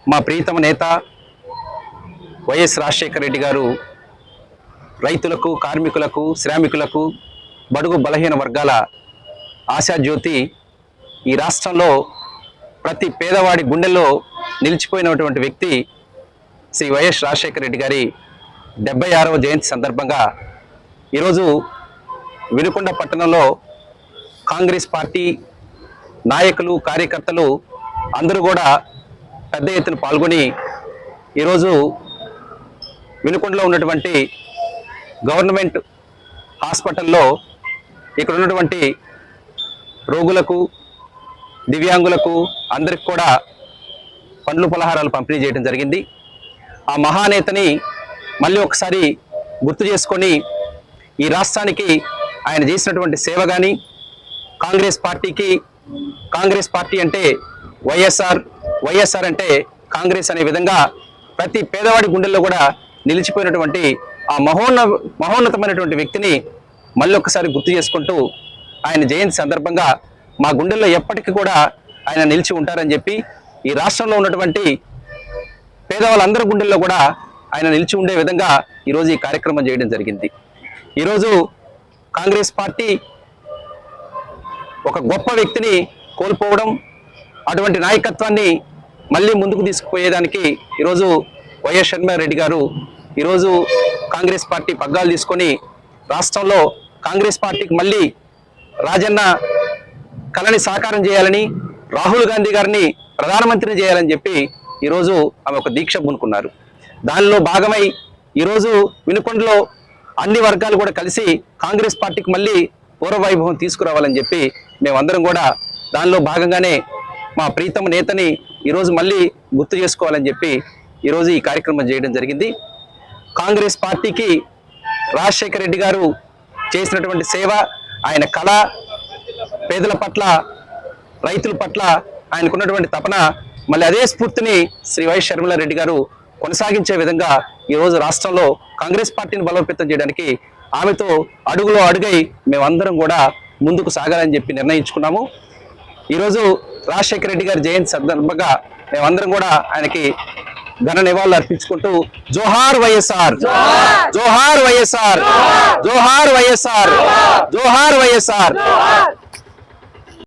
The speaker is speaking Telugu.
మా ప్రియతమ నేత వైఎస్ రాజశేఖర రెడ్డి గారు రైతులకు, కార్మికులకు, శ్రామికులకు, బడుగు బలహీన వర్గాల ఆశాజ్యోతి. ఈ రాష్ట్రంలో ప్రతి పేదవాడి గుండెల్లో నిలిచిపోయినటువంటి వ్యక్తి శ్రీ వైఎస్ రాజశేఖర రెడ్డి గారి 76వ జయంతి సందర్భంగా ఈరోజు వినుకొండ పట్టణంలో కాంగ్రెస్ పార్టీ నాయకులు, కార్యకర్తలు అందరూ కూడా పెద్ద ఎత్తున పాల్గొని ఈరోజు వినుకొండలో ఉన్నటువంటి గవర్నమెంట్ హాస్పిటల్లో ఇక్కడ ఉన్నటువంటి రోగులకు, దివ్యాంగులకు అందరికి కూడా పండ్లు పలహారాలు పంపిణీ చేయడం జరిగింది. ఆ మహానేతని మళ్ళీ ఒకసారి గుర్తు చేసుకొని ఈ రాష్ట్రానికి ఆయన చేసినటువంటి సేవ కానీ, కాంగ్రెస్ పార్టీ అంటే వైఎస్ఆర్ అంటే కాంగ్రెస్ అనే విధంగా ప్రతి పేదవాడి గుండెల్లో కూడా నిలిచిపోయినటువంటి ఆ మహోన్నతమైనటువంటి వ్యక్తిని మళ్ళీ ఒకసారి గుర్తు చేసుకుంటూ ఆయన జయంతి సందర్భంగా మా గుండెల్లో ఎప్పటికీ కూడా ఆయన నిలిచి ఉంటారని చెప్పి ఈ రాష్ట్రంలో ఉన్నటువంటి పేదవాళ్ళందరి గుండెల్లో కూడా ఆయన నిలిచి ఉండే విధంగా ఈరోజు ఈ కార్యక్రమం చేయడం జరిగింది. ఈరోజు కాంగ్రెస్ పార్టీ ఒక గొప్ప వ్యక్తిని కోల్పోవడం, అటువంటి నాయకత్వాన్ని మళ్ళీ ముందుకు తీసుకుపోయేదానికి ఈరోజు వైఎస్ షర్మిలారెడ్డి గారు ఈరోజు కాంగ్రెస్ పార్టీ పగ్గాలు తీసుకొని రాష్ట్రంలో కాంగ్రెస్ పార్టీకి మళ్ళీ రాజన్న కళని సాకారం చేయాలని, రాహుల్ గాంధీ గారిని ప్రధానమంత్రిని చేయాలని చెప్పి ఈరోజు ఆమె ఒక దీక్ష పూనుకున్నారు. దానిలో భాగమై ఈరోజు వినుకొండలో అన్ని వర్గాలు కూడా కలిసి కాంగ్రెస్ పార్టీకి మళ్ళీ పూర్వవైభవం తీసుకురావాలని చెప్పి మేమందరం కూడా దానిలో భాగంగానే మా ప్రీతమ నేతని ఈరోజు మళ్ళీ గుర్తు చేసుకోవాలని చెప్పి ఈరోజు ఈ కార్యక్రమం చేయడం జరిగింది. కాంగ్రెస్ పార్టీకి రాజశేఖర రెడ్డి గారు చేసినటువంటి సేవ, ఆయన కళ, పేదల పట్ల, రైతుల పట్ల ఆయనకున్నటువంటి తపన, మళ్ళీ అదే స్ఫూర్తిని శ్రీ వైఎస్ షర్మిలారెడ్డి గారు కొనసాగించే విధంగా ఈరోజు రాష్ట్రంలో కాంగ్రెస్ పార్టీని బలోపేతం చేయడానికి ఆమెతో అడుగులో అడుగై మేమందరం కూడా ముందుకు సాగాలని చెప్పి నిర్ణయించుకున్నాము. ఈరోజు రాజశేఖర రెడ్డి గారి జయంతి సందర్భంగా మేమందరం కూడా ఆయనకి ఘన నివాళులు అర్పించుకుంటూ జోహార్ వైఎస్ఆర్, జోహార్ వైఎస్ఆర్, జోహార్ వైఎస్ఆర్, జోహార్ వైఎస్ఆర్.